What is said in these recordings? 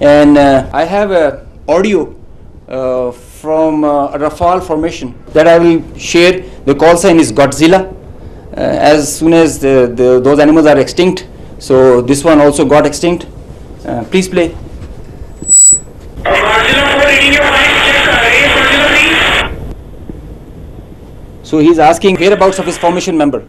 And I have a audio from a Rafale formation that I will share. The call sign is Godzilla. As soon as those animals are extinct, so this one also got extinct. Please play. So he's asking whereabouts of his formation member.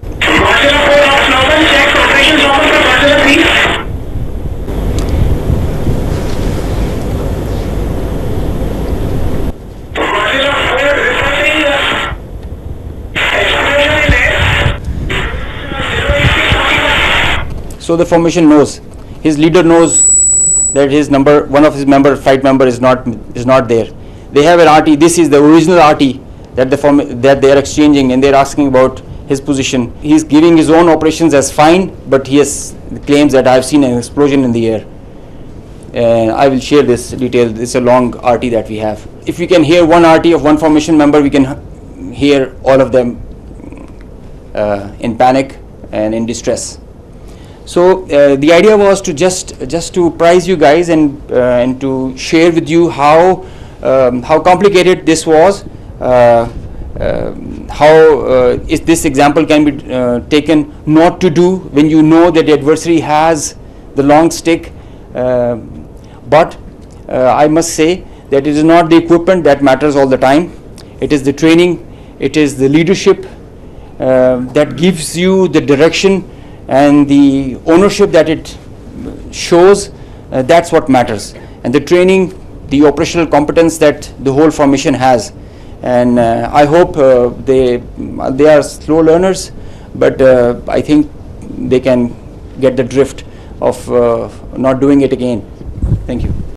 So the formation knows, his leader knows that his number, one of his member, flight member is not there. They have an RT. This is the original RT that they are exchanging, and they are asking about his position. He is giving his own operations as fine, but he has claims that I have seen an explosion in the air. And I will share this detail. It's a long RT that we have. If we can hear one RT of one formation member, we can hear all of them in panic and in distress. So the idea was to just to prize you guys and to share with you how complicated this was, how is this example can be taken not to do when you know that the adversary has the long stick. But I must say that it is not the equipment that matters all the time. It is the training, it is the leadership that gives you the direction and the ownership that it shows. That's what matters. And the training, the operational competence that the whole formation has. And I hope they are slow learners, but I think they can get the drift of not doing it again. Thank you.